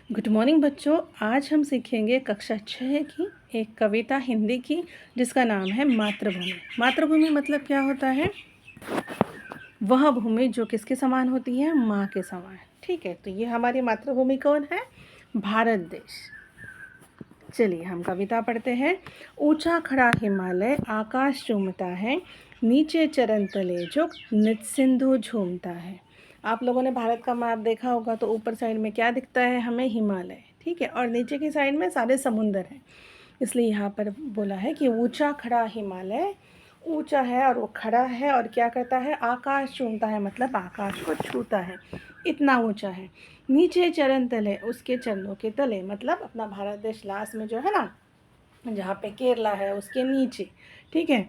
Good morning बच्चों। आज हम सीखेंगे कक्षा 6 की एक कविता हिंदी की जिसका नाम है मातृभूमि। मातृभूमि मतलब क्या होता है? वह भूमि जो किसके समान होती है? माँ के समान। ठीक है, तो ये हमारी मातृभूमि कौन है? भारत देश। चलिए हम कविता पढ़ते हैं। ऊंचा खड़ा हिमालय आकाश चूमता है, नीचे चरण तले झुक नित सिंधु झूमता है। आप लोगों ने भारत का मैप देखा होगा तो ऊपर साइड में क्या दिखता है हमें? हिमालय। ठीक है, और नीचे की साइड में सारे समुंदर हैं। इसलिए यहाँ पर बोला है कि ऊंचा खड़ा हिमालय, ऊंचा है और वो खड़ा है और क्या करता है? आकाश चूमता है, मतलब आकाश को छूता है, इतना ऊंचा है। नीचे चरण तले, उसके चरणों के तले, मतलब अपना भारत देश लास्ट में जो है ना, जहाँ पे केरला है उसके नीचे। ठीक है,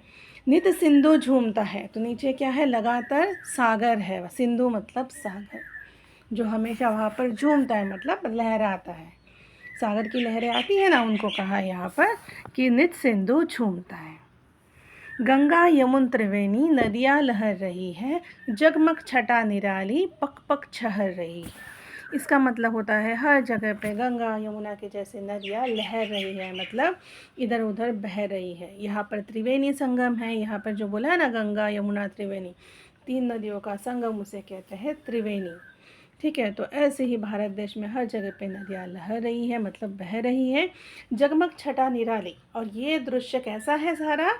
नित सिंधु झूमता है, तो नीचे क्या है? लगातार सागर है। सिंधु मतलब सागर, जो हमेशा वहाँ पर झूमता है, मतलब लहराता है। सागर की लहरें आती है ना, उनको कहा यहाँ पर कि नित सिंधु झूमता है। गंगा यमुन त्रिवेणी नदियाँ लहर रही है, जगमग छटा निराली पक पक छहर रही है। इसका मतलब होता है हर जगह पे गंगा यमुना के जैसे नदियाँ लहर रही है, मतलब इधर उधर बह रही है। यहाँ पर त्रिवेणी संगम है, यहाँ पर जो बोला है ना गंगा यमुना त्रिवेणी, 3 नदियों का संगम उसे कहते हैं त्रिवेणी। ठीक है, तो ऐसे ही भारत देश में हर जगह पे नदियाँ लहर रही है, मतलब बह रही है। जगमग छटा निराली, और ये दृश्य कैसा है सारा?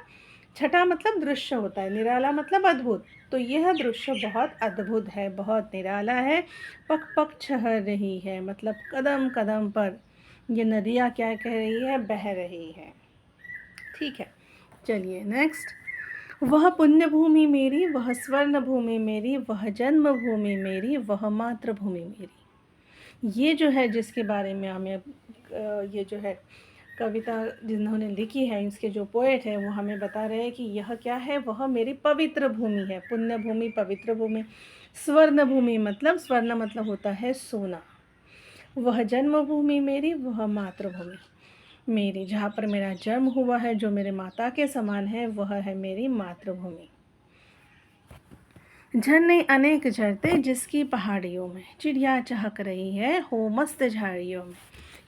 छटा मतलब दृश्य होता है, निराला मतलब अद्भुत। तो यह दृश्य बहुत अद्भुत है, बहुत निराला है। पक पक छहर रही है, मतलब कदम कदम पर ये नदियाँ क्या कह रही है? बह रही है। ठीक है, चलिए नेक्स्ट। वह पुण्य भूमि मेरी, वह स्वर्ण भूमि मेरी, वह जन्मभूमि मेरी, वह मातृभूमि मेरी। ये जो है जिसके बारे में हमें ये जो है कविता जिन्होंने लिखी है, इसके जो पोएट है वो हमें बता रहे हैं कि यह क्या है? वह मेरी पवित्र भूमि है। पुण्य भूमि, पवित्र भूमि। स्वर्ण भूमि मतलब, स्वर्ण मतलब होता है सोना। वह जन्मभूमि मेरी, वह मातृभूमि मेरी, जहाँ पर मेरा जन्म हुआ है, जो मेरे माता के समान है, वह है मेरी मातृभूमि। झरने अनेक झरते जिसकी पहाड़ियों में, चिड़िया चहक रही है हो मस्त झाड़ियों में।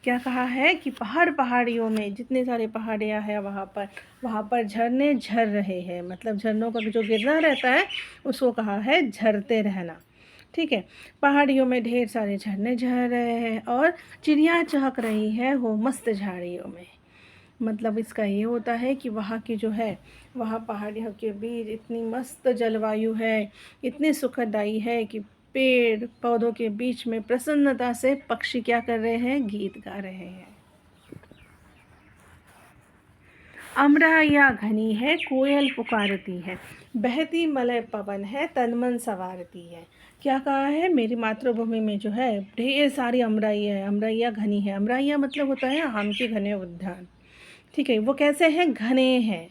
क्या कहा है कि पहाड़ियों में जितने सारे पहाड़ियाँ हैं वहाँ पर झरने झर रहे हैं, मतलब झरनों का जो गिरना रहता है उसको कहा है झरते रहना। ठीक है, पहाड़ियों में ढेर सारे झरने झर रहे हैं और चिड़िया चहक रही है हो मस्त झाड़ियों में। मतलब इसका ये होता है कि वहाँ की जो है, वहाँ पहाड़ियों के बीच इतनी मस्त जलवायु है, इतनी सुखदायी है कि पेड़ पौधों के बीच में प्रसन्नता से पक्षी क्या कर रहे हैं? गीत गा रहे हैं। अमराइयाँ घनी है कोयल पुकारती है, बहती मलय पवन है तन मन संवारती है। क्या कहा है? मेरी मातृभूमि में जो है ढेर सारी अमराइयाँ है, अमराइयाँ घनी है। अमराइयाँ मतलब होता है आम के घने उद्यान। ठीक है, वो कैसे हैं? घने हैं।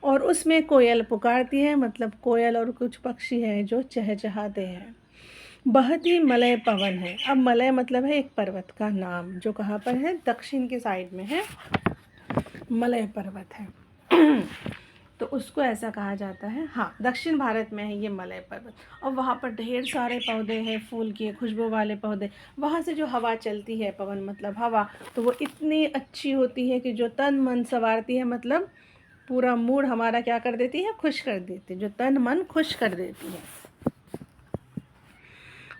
और उसमें कोयल पुकारती है, मतलब कोयल और कुछ पक्षी हैं जो चहचहाते हैं। बहती मलय पवन है। अब मलय मतलब है एक पर्वत का नाम, जो कहाँ पर है? दक्षिण के साइड में है, मलय पर्वत है। तो उसको ऐसा कहा जाता है। हाँ, दक्षिण भारत में है ये मलय पर्वत। और वहाँ पर ढेर सारे पौधे हैं, फूल के खुशबू वाले पौधे। वहाँ से जो हवा चलती है, पवन मतलब हवा, तो वो इतनी अच्छी होती है कि जो तन मन संवारती है, मतलब पूरा मूड हमारा क्या कर देती है? खुश कर देती है, जो तन मन खुश कर देती है।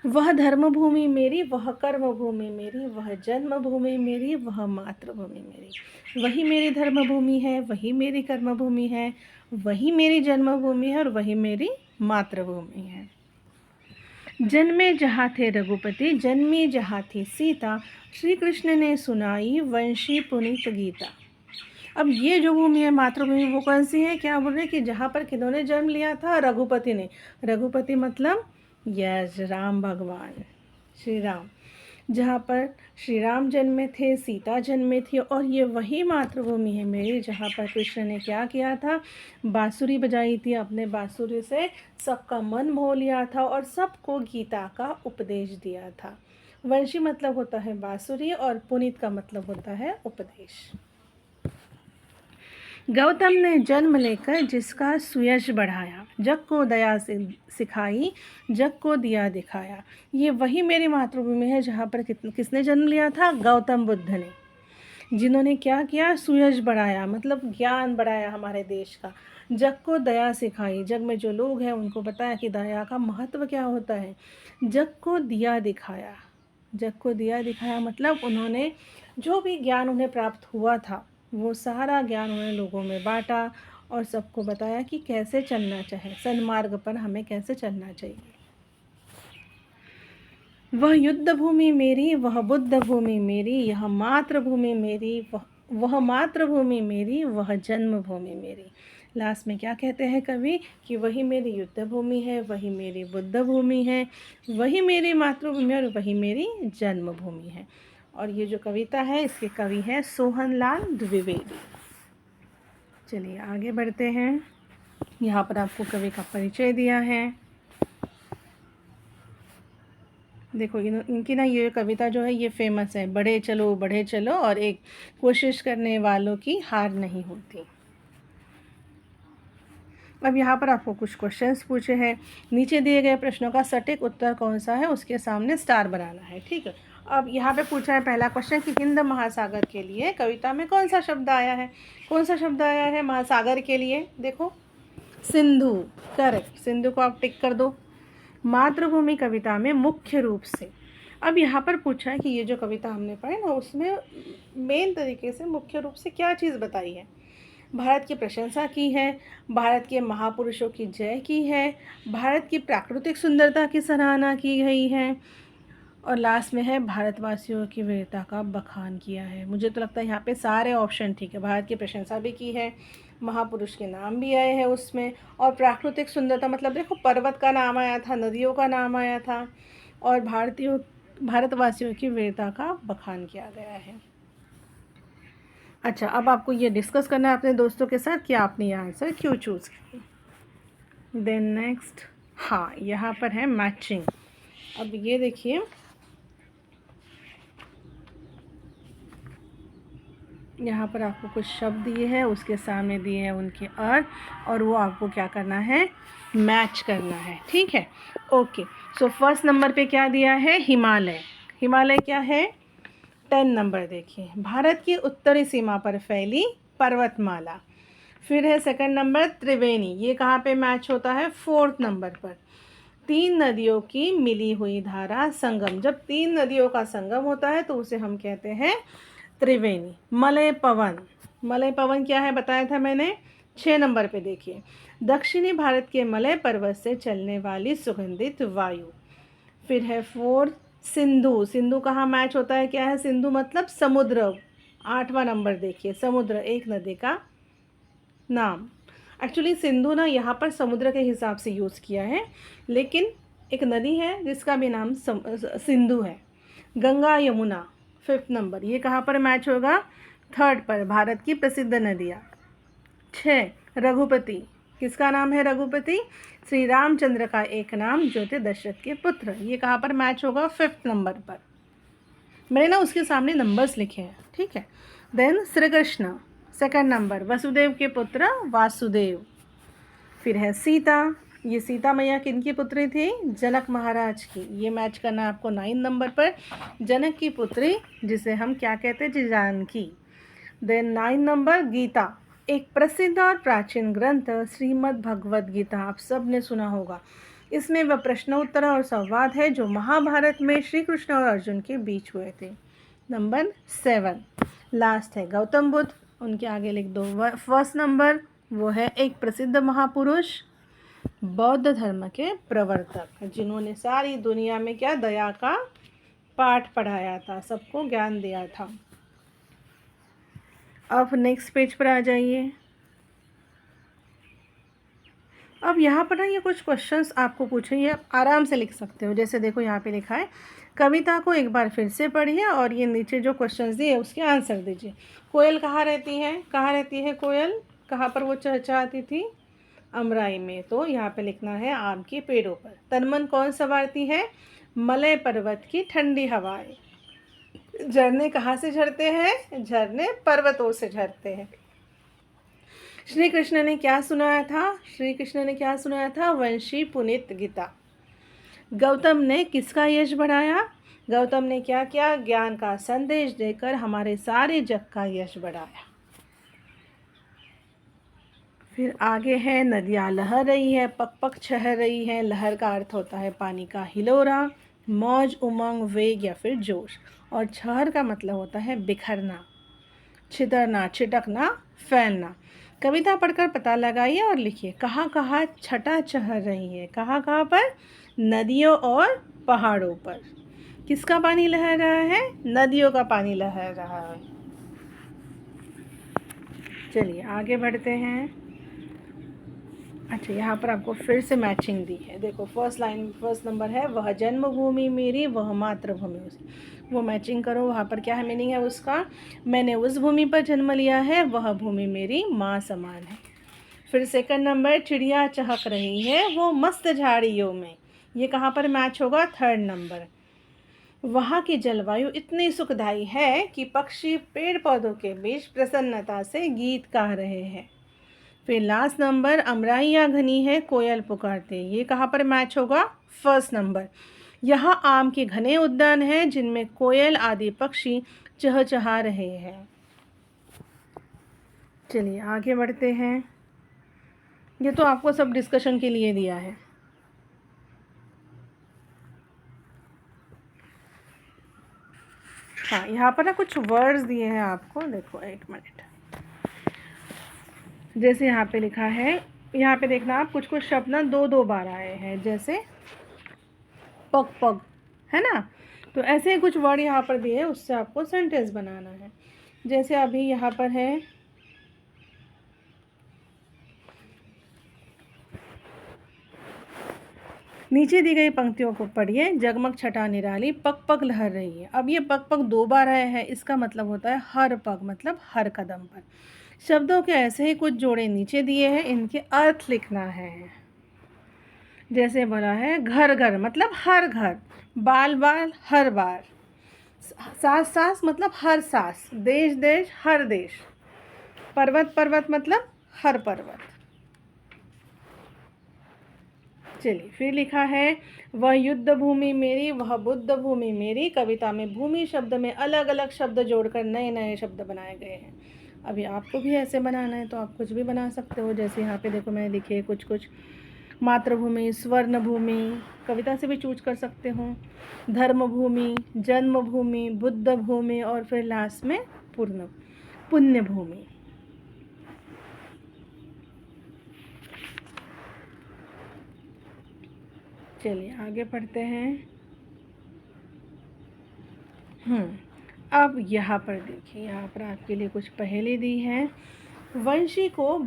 वह धर्मभूमि मेरी, वह कर्मभूमि मेरी, वह जन्मभूमि मेरी, वह मातृभूमि मेरी। वही मेरी धर्मभूमि है, वही मेरी कर्मभूमि है, वही मेरी जन्मभूमि है और वही मेरी मातृभूमि है। जन्मे जहाँ थे रघुपति, जन्मी जहाँ थी सीता, श्री कृष्ण ने सुनाई वंशी पुनीत गीता। अब ये जो भूमि है मातृभूमि, वो कौन सी है? क्या बोल रहे हैं कि जहाँ पर किन्होंने जन्म लिया था? रघुपति ने। रघुपति मतलब यस, राम भगवान, श्री राम। जहाँ पर श्री राम जन्मे थे, सीता जन्मे थी, और ये वही मातृभूमि है मेरी जहाँ पर कृष्ण ने क्या किया था? बांसुरी बजाई थी, अपने बांसुरी से सबका मन मोह लिया था और सबको गीता का उपदेश दिया था। वंशी मतलब होता है बांसुरी और पुनीत का मतलब होता है उपदेश। गौतम ने जन्म लेकर जिसका सुयश बढ़ाया, जग को दया से सिखाई, जग को दिया दिखाया। ये वही मेरी मातृभूमि है जहाँ पर किसने जन्म लिया था? गौतम बुद्ध ने, जिन्होंने क्या किया? सुयश बढ़ाया, मतलब ज्ञान बढ़ाया हमारे देश का। जग को दया सिखाई, जग में जो लोग हैं उनको बताया कि दया का महत्व क्या होता है। जग को दिया दिखाया, जग को दिया दिखाया मतलब उन्होंने जो भी ज्ञान उन्हें प्राप्त हुआ था वो सारा ज्ञान उन्होंने लोगों में बांटा और सबको बताया कि कैसे चलना चाहिए, सन्मार्ग पर हमें कैसे चलना चाहिए। वह युद्ध भूमि मेरी, वह बुद्ध भूमि मेरी, यह मातृभूमि मेरी, वह मातृभूमि मेरी, वह जन्मभूमि मेरी। लास्ट में क्या कहते हैं कवि? कि वही मेरी युद्ध भूमि है, वही मेरी बुद्ध भूमि है, वही मेरी मातृभूमि और वही मेरी जन्मभूमि है। और ये जो कविता है इसके कवि हैं सोहनलाल द्विवेदी। चलिए आगे बढ़ते हैं। यहाँ पर आपको कवि का परिचय दिया है। देखो इनकी ना ये कविता जो है ये फेमस है, बढ़े चलो और एक कोशिश करने वालों की हार नहीं होती। अब यहाँ पर आपको कुछ क्वेश्चंस पूछे हैं। नीचे दिए गए प्रश्नों का सटीक उत्तर कौन सा है उसके सामने स्टार बनाना है, ठीक है। अब यहाँ पे पूछा है पहला क्वेश्चन कि हिंद महासागर के लिए कविता में कौन सा शब्द आया है? कौन सा शब्द आया है महासागर के लिए? देखो सिंधु, करेक्ट, सिंधु को आप टिक कर दो। मातृभूमि कविता में मुख्य रूप से, अब यहाँ पर पूछा है कि ये जो कविता हमने पढ़ी ना उसमें मेन तरीके से मुख्य रूप से क्या चीज़ बताई है? भारत की प्रशंसा की है, भारत के महापुरुषों की जय की है, भारत की प्राकृतिक सुंदरता की सराहना की गई है और लास्ट में है भारतवासियों की वीरता का बखान किया है। मुझे तो लगता है यहाँ पे सारे ऑप्शन ठीक है। भारत की प्रशंसा भी की है, महापुरुष के नाम भी आए हैं उसमें, और प्राकृतिक सुंदरता मतलब देखो पर्वत का नाम आया था, नदियों का नाम आया था और भारतवासियों की वीरता का बखान किया गया है। अच्छा, अब आपको ये डिस्कस करना है अपने दोस्तों के साथ कि आपने ये आंसर क्यों चूज़ किया। देन नेक्स्ट, हाँ यहाँ पर है मैचिंग। अब ये देखिए यहाँ पर आपको कुछ शब्द दिए हैं, उसके सामने दिए हैं उनके अर्थ और वो आपको क्या करना है? मैच करना है, ठीक है। ओके, सो फर्स्ट नंबर पे क्या दिया है? हिमालय। हिमालय क्या है? 10 नंबर देखिए, भारत की उत्तरी सीमा पर फैली पर्वतमाला। फिर है सेकंड नंबर त्रिवेणी, ये कहाँ पे मैच होता है? 4th नंबर पर। 3 नदियों की मिली हुई धारा संगम, जब 3 नदियों का संगम होता है तो उसे हम कहते हैं त्रिवेणी। मलय पवन, मलय पवन क्या है बताया था मैंने? 6 नंबर पे देखिए, दक्षिणी भारत के मलय पर्वत से चलने वाली सुगंधित वायु। फिर है 4 सिंधु, सिंधु कहाँ मैच होता है? क्या है सिंधु? मतलब समुद्र। 8वां नंबर देखिए, समुद्र एक नदी का नाम। एक्चुअली सिंधु ना यहाँ पर समुद्र के हिसाब से यूज़ किया है, लेकिन एक नदी है जिसका भी नाम सिंधु है। गंगा यमुना 5th नंबर, ये कहाँ पर मैच होगा? 3rd पर, भारत की प्रसिद्ध नदियाँ। 6 रघुपति, किसका नाम है रघुपति? श्री रामचंद्र का एक नाम जो थे दशरथ के पुत्र, ये कहाँ पर मैच होगा? 5th नंबर पर। मैंने ना उसके सामने नंबर्स लिखे हैं, ठीक है। Then Shri Krishna 2nd number, Vasudeva के पुत्र वासुदेव। फिर है सीता, ये सीता मैया किनकी पुत्री थी? जनक महाराज की, ये मैच करना है आपको 9 नंबर पर। जनक की पुत्री जिसे हम क्या कहते हैं? जानकी। देन 9 नंबर गीता, एक प्रसिद्ध और प्राचीन ग्रंथ श्रीमद् भगवद गीता, आप सब ने सुना होगा। इसमें वह प्रश्नोत्तर और संवाद है जो महाभारत में श्री कृष्ण और अर्जुन के बीच हुए थे। नंबर 7 लास्ट है गौतम बुद्ध, उनके आगे लिख दो 1st नंबर, वो है एक प्रसिद्ध महापुरुष, बौद्ध धर्म के प्रवर्तक, जिन्होंने सारी दुनिया में क्या? दया का पाठ पढ़ाया था, सबको ज्ञान दिया था। अब नेक्स्ट पेज पर आ जाइए। अब यहाँ पर ना ये कुछ क्वेश्चंस आपको पूछे, ये आराम से लिख सकते हो। जैसे देखो यहाँ पे लिखा है, कविता को एक बार फिर से पढ़िए और ये नीचे जो क्वेश्चंस दिए उसके आंसर दीजिए। कोयल कहाँ रहती है? कहाँ रहती है कोयल? कहाँ पर वो चहचहाती थी? अमराई में, तो यहाँ पे लिखना है आम के पेड़ों पर। तनमन कौन संवारती है? मलय पर्वत की ठंडी हवाएं। झरने कहाँ से झरते हैं? झरने पर्वतों से झरते हैं। श्री कृष्ण ने क्या सुनाया था? श्री कृष्ण ने क्या सुनाया था? वंशी पुनीत गीता। गौतम ने किसका यश बढ़ाया? गौतम ने क्या किया? ज्ञान का संदेश देकर हमारे सारे जग का यश बढ़ाया। फिर आगे है नदियाँ लहर रही है, पक पक छह रही है। लहर का अर्थ होता है पानी का हिलोरा, मौज, उमंग, वेग या फिर जोश। और छहर का मतलब होता है बिखरना, छितरना, छिटकना, फैलना। कविता पढ़कर पता लगाइए और लिखिए कहाँ कहाँ छटा चह रही है। कहाँ कहाँ पर? नदियों और पहाड़ों पर। किसका पानी लहर रहा है? नदियों का पानी लहर रहा है। चलिए आगे बढ़ते हैं। अच्छा, यहाँ पर आपको फिर से मैचिंग दी है। देखो फर्स्ट लाइन, फर्स्ट नंबर है वह जन्मभूमि मेरी, वह मातृभूमि उसकी। वो मैचिंग करो, वहाँ पर क्या है मीनिंग है उसका? मैंने उस भूमि पर जन्म लिया है, वह भूमि मेरी माँ समान है। फिर सेकंड नंबर, चिड़िया चहक रही है वो मस्त झाड़ियों में। ये कहाँ पर मैच होगा? Third number. वहाँ की जलवायु इतनी सुखदायी है कि पक्षी पेड़ पौधों के बीच प्रसन्नता से गीत गा रहे हैं। फिर लास्ट नंबर, अमराइयाँ घनी है कोयल पुकारते। ये कहाँ पर मैच होगा? First number. यहाँ आम के घने उद्यान हैं जिनमें कोयल आदि पक्षी चहचहा रहे हैं। चलिए आगे बढ़ते हैं। ये तो आपको सब डिस्कशन के लिए दिया है। हाँ, यहाँ पर ना कुछ वर्ड्स दिए हैं आपको, देखो एक मिनट। जैसे यहाँ पे लिखा है, यहाँ पे देखना आप, कुछ कुछ शब्द ना दो दो बार आए हैं, जैसे पग पग, है ना। तो ऐसे ही कुछ वर्ड यहाँ पर दिए, उससे आपको सेंटेंस बनाना है। जैसे अभी यहाँ पर है, नीचे दी गई पंक्तियों को पढ़िए। जगमग छटा निराली, पग पग लहर रही है। अब ये पग पग दो बार आए हैं, इसका मतलब होता है हर पग, मतलब हर कदम पर। शब्दों के ऐसे ही कुछ जोड़े नीचे दिए हैं, इनके अर्थ लिखना है। जैसे बोला है घर घर मतलब हर घर, बाल बाल हर बार, सांस सांस मतलब हर सांस, देश देश हर देश, पर्वत पर्वत मतलब हर पर्वत। चलिए फिर लिखा है, वह युद्ध भूमि मेरी, वह बुद्ध भूमि मेरी। कविता में भूमि शब्द में अलग अलग शब्द जोड़कर नए नए शब्द बनाए गए हैं। अभी आपको भी ऐसे बनाना है तो आप कुछ भी बना सकते हो। जैसे यहाँ पे देखो मैंने लिखे कुछ कुछ, मातृभूमि, स्वर्ण भूमि, कविता से भी चूज कर सकते हो, धर्मभूमि, जन्मभूमि, बुद्ध भूमि और फिर लास्ट में पुण्य भूमि। चलिए आगे पढ़ते हैं। अब यहाँ पर देखिए, यहाँ पर आपके लिए कुछ पहेली दी है। वंशी को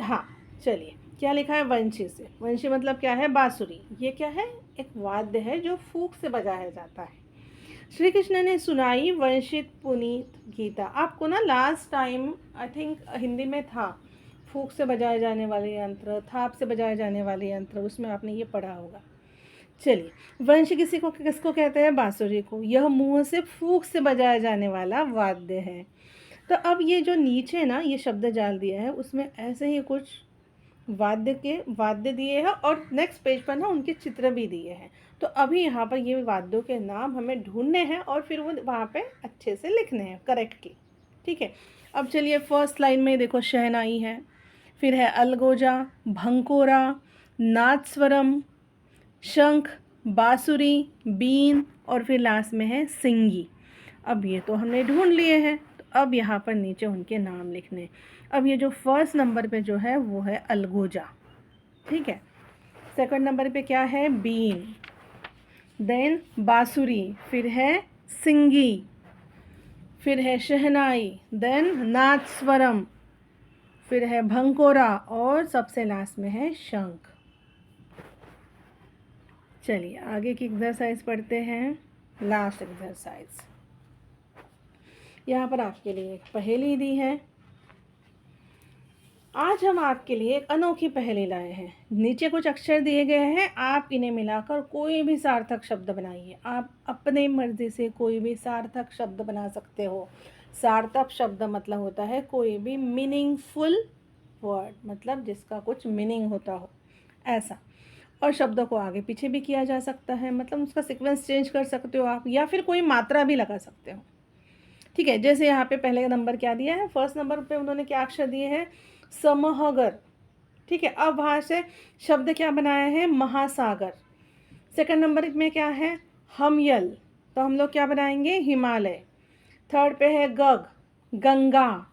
हाँ चलिए, क्या लिखा है? वंशी से, वंशी मतलब क्या है? बांसुरी। ये क्या है? एक वाद्य है जो फूंक से बजाया जाता है। श्री कृष्ण ने सुनाई वंशित पुनीत गीता। आपको ना last time I think Hindi में था, फूंक से बजाए जाने वाले यंत्र, थाप से बजाए जाने वाले यंत्र, उसमें आपने ये पढ़ा होगा। चलिए, वंश किसको कहते हैं? बांसुरी को। यह मुंह से फूंक से बजाया जाने वाला वाद्य है। तो अब ये जो नीचे ना ये शब्द जाल दिया है, उसमें ऐसे ही कुछ वाद्य दिए हैं और नेक्स्ट पेज पर ना उनके चित्र भी दिए हैं। तो अभी यहाँ पर ये वाद्यों के नाम हमें ढूंढने हैं और फिर वो वहाँ पे अच्छे से लिखने हैं करेक्टली। ठीक है, अब चलिए फर्स्ट लाइन में देखो शहनाई है, फिर है अलगोजा, भंकोरा, नादस्वरम, शंख, बांसुरी, बीन और फिर लास्ट में है सिंगी। अब ये तो हमने ढूंढ लिए हैं, तो अब यहाँ पर नीचे उनके नाम लिखने। अब ये जो फर्स्ट नंबर पे जो है वो है अलगोजा, ठीक है। सेकंड नंबर पे क्या है? बीन, देन बांसुरी, फिर है सिंगी, फिर है शहनाई, देन नादस्वरम, फिर है भंकोरा और सबसे लास्ट में है शंख। चलिए आगे की एक्सरसाइज पढ़ते हैं। लास्ट एक्सरसाइज, यहाँ पर आपके लिए एक पहेली दी है। आज हम आपके लिए एक अनोखी पहेली लाए हैं। नीचे कुछ अक्षर दिए गए हैं, आप इन्हें मिलाकर कोई भी सार्थक शब्द बनाइए। आप अपने मर्जी से कोई भी सार्थक शब्द बना सकते हो। सार्थक शब्द मतलब होता है कोई भी मीनिंगफुल वर्ड, मतलब जिसका कुछ मीनिंग होता हो ऐसा। और शब्दों को आगे पीछे भी किया जा सकता है, मतलब उसका सीक्वेंस चेंज कर सकते हो आप, या फिर कोई मात्रा भी लगा सकते हो। ठीक है, जैसे यहाँ पे पहले का नंबर क्या दिया है, फर्स्ट नंबर पे उन्होंने क्या अक्षर दिए हैं, समहगर। ठीक है, अब वहाँ से शब्द क्या बनाया है, महासागर। सेकंड नंबर में क्या है, हमयल, तो हम लोग क्या बनाएंगे, हिमालय। थर्ड पे है गग, गंगा।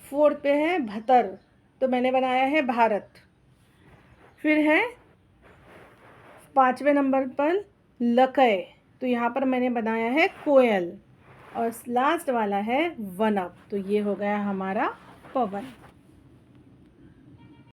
फोर्थ पे है भतर, तो मैंने बनाया है भारत। फिर है पाँचवें नंबर पर लकय, तो यहाँ पर मैंने बनाया है कोयल। और लास्ट वाला है वनप, तो ये हो गया हमारा पवन।